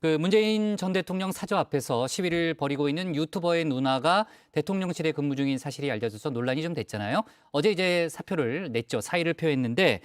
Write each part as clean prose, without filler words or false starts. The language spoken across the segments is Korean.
문재인 전 대통령 사저 앞에서 시위를 벌이고 있는 유튜버의 누나가 대통령실에 근무 중인 사실이 알려져서 논란이 좀 됐잖아요. 어제 이제 사표를 냈죠. 사의를 표했는데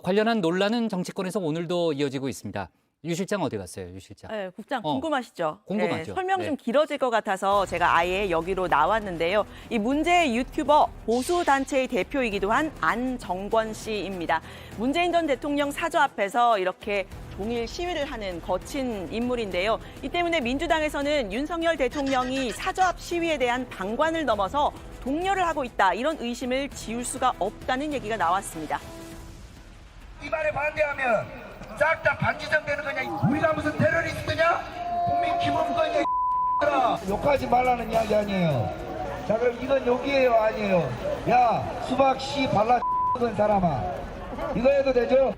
관련한 논란은 정치권에서 오늘도 이어지고 있습니다. 유 실장 어디 갔어요, 유 실장? 네, 국장 궁금하시죠? 궁금하죠. 네, 설명 좀 네. 길어질 것 같아서 제가 아예 여기로 나왔는데요. 이 문제의 유튜버 보수단체의 대표이기도 한 안정권 씨입니다. 문재인 전 대통령 사저 앞에서 이렇게 종일 시위를 하는 거친 인물인데요. 이 때문에 민주당에서는 윤석열 대통령이 사저 앞 시위에 대한 방관을 넘어서 독려를 하고 있다. 이런 의심을 지울 수가 없다는 얘기가 나왔습니다. 이 말에 반대하면 싹 다 반지정되는 거냐? 우리가 무슨 테러리스트냐? 국민 기본권이야. 욕하지 말라는 이야기 아니에요. 자, 그럼 이건 욕이에요, 아니에요? 야, 수박 씨 발라 사람아, 이거 해도 되죠?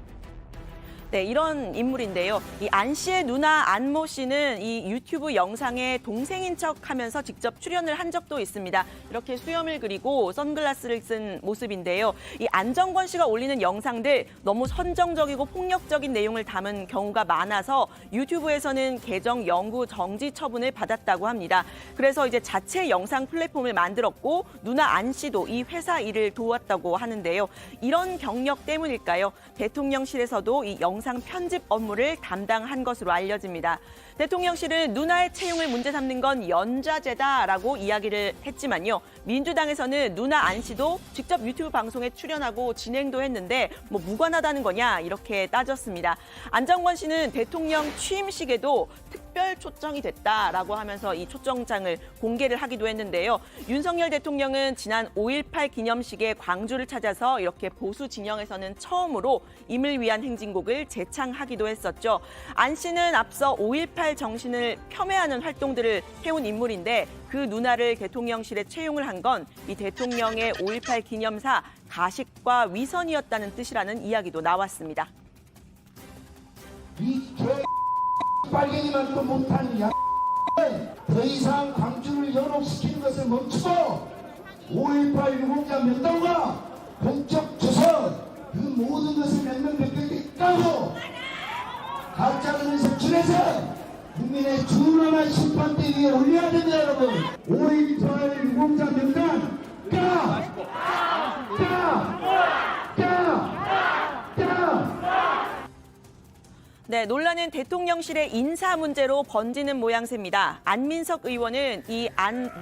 네, 이런 인물인데요. 이 안 씨의 누나 안모 씨는 이 유튜브 영상에 동생인 척하면서 직접 출연을 한 적도 있습니다. 이렇게 수염을 그리고 선글라스를 쓴 모습인데요. 이 안정권 씨가 올리는 영상들 너무 선정적이고 폭력적인 내용을 담은 경우가 많아서 유튜브에서는 계정 영구 정지 처분을 받았다고 합니다. 그래서 이제 자체 영상 플랫폼을 만들었고 누나 안 씨도 이 회사 일을 도왔다고 하는데요. 이런 경력 때문일까요? 대통령실에서도 이 영상 편집 업무를 담당한 것으로 알려집니다. 대통령실은 누나의 채용을 문제 삼는 건 연좌제다라고 이야기를 했지만요. 민주당에서는 누나 안 씨도 직접 유튜브 방송에 출연하고 진행도 했는데 뭐 무관하다는 거냐 이렇게 따졌습니다. 안정권 씨는 대통령 취임식에도 특별 초청이 됐다라고 하면서 이 초청장을 공개를 하기도 했는데요. 윤석열 대통령은 지난 5.18 기념식에 광주를 찾아서 이렇게 보수 진영에서는 처음으로 임을 위한 행진곡을 재창하기도 했었죠. 안 씨는 앞서 5.18 정신을 폄훼하는 활동들을 해온 인물인데 그 누나를 대통령실에 채용을 한 건 이 대통령의 5.18 기념사 가식과 위선이었다는 뜻이라는 이야기도 나왔습니다. 이 빨갱이만 또 못하는 야. 더 이상 광주를 연옥시키는 것을 멈추고 5.18 유공자 면담과 공적 조선 그 모든 것을 명명백백히 까고 가짜를 색출해서 국민의 준엄한 심판대 위에 올려야 됩니다, 여러분. 5.18 유공자 명단 네, 논란은 대통령실의 인사 문제로 번지는 모양새입니다. 안민석 의원은 이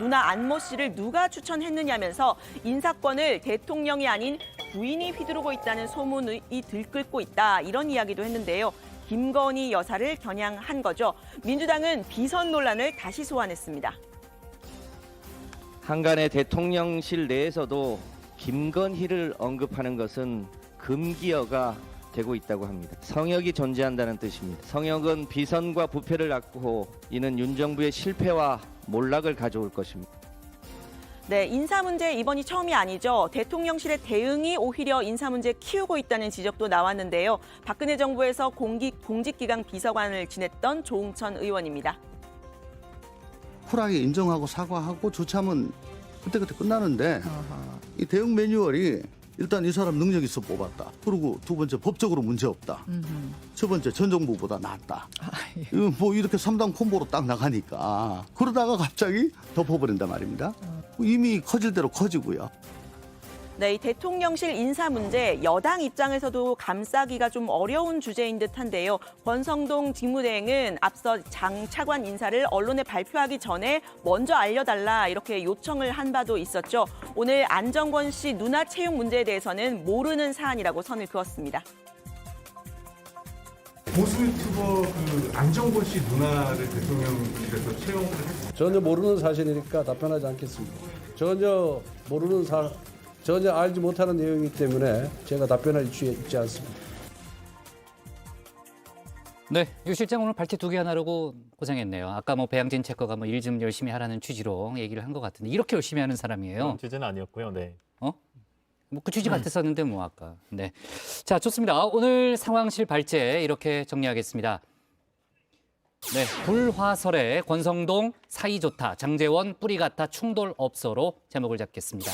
누나 안모 씨를 누가 추천했느냐면서 인사권을 대통령이 아닌 부인이 휘두르고 있다는 소문이 들끓고 있다. 이런 이야기도 했는데요. 김건희 여사를 겨냥한 거죠. 민주당은 비선 논란을 다시 소환했습니다. 한간의 대통령실 내에서도 김건희를 언급하는 것은 금기어가 되고 있다고 합니다. 성역이 존재한다는 뜻입니다. 성역은 비선과 부패를 낳고 이는 윤 정부의 실패와 몰락을 가져올 것입니다. 네, 인사 문제 이번이 처음이 아니죠. 대통령실의 대응이 오히려 인사 문제 키우고 있다는 지적도 나왔는데요. 박근혜 정부에서 공직기강 비서관을 지냈던 조응천 의원입니다. 쿨하게 인정하고 사과하고 조치하면 그때그때 끝나는데 이 대응 매뉴얼이 일단 이 사람 능력 있어 뽑았다. 그리고 두 번째 법적으로 문제 없다. 첫 번째 전 정부보다 낫다. 뭐 이렇게 3당 콤보로 딱 나가니까 그러다가 갑자기 덮어버린단 말입니다. 이미 커질 대로 커지고요. 네, 이 대통령실 인사 문제 여당 입장에서도 감싸기가 좀 어려운 주제인 듯한데요. 권성동 직무대행은 앞서 장 차관 인사를 언론에 발표하기 전에 먼저 알려달라 이렇게 요청을 한 바도 있었죠. 오늘 안정권 씨 누나 채용 문제에 대해서는 모르는 사안이라고 선을 그었습니다. 보수 유튜버 안정권 씨 누나를 대통령실에서 채용을 했습니다. 전혀 모르는 사실이니까 답변하지 않겠습니다. 전혀 알지 못하는 내용이기 때문에 제가 답변할 수 있지 않습니다. 네, 유 실장 오늘 발제 2개 하나라고 고생했네요. 아까 배양진 체커가 일 좀 열심히 하라는 취지로 얘기를 한 것 같은데 이렇게 열심히 하는 사람이에요. 그런 취지는 아니었고요. 네. 그 취지 같았었는데 아까. 네, 자 좋습니다. 오늘 상황실 발제 이렇게 정리하겠습니다. 네, 불화설에 권성동 사이 좋다, 장제원 뿌리 같아 충돌 없어로 제목을 잡겠습니다.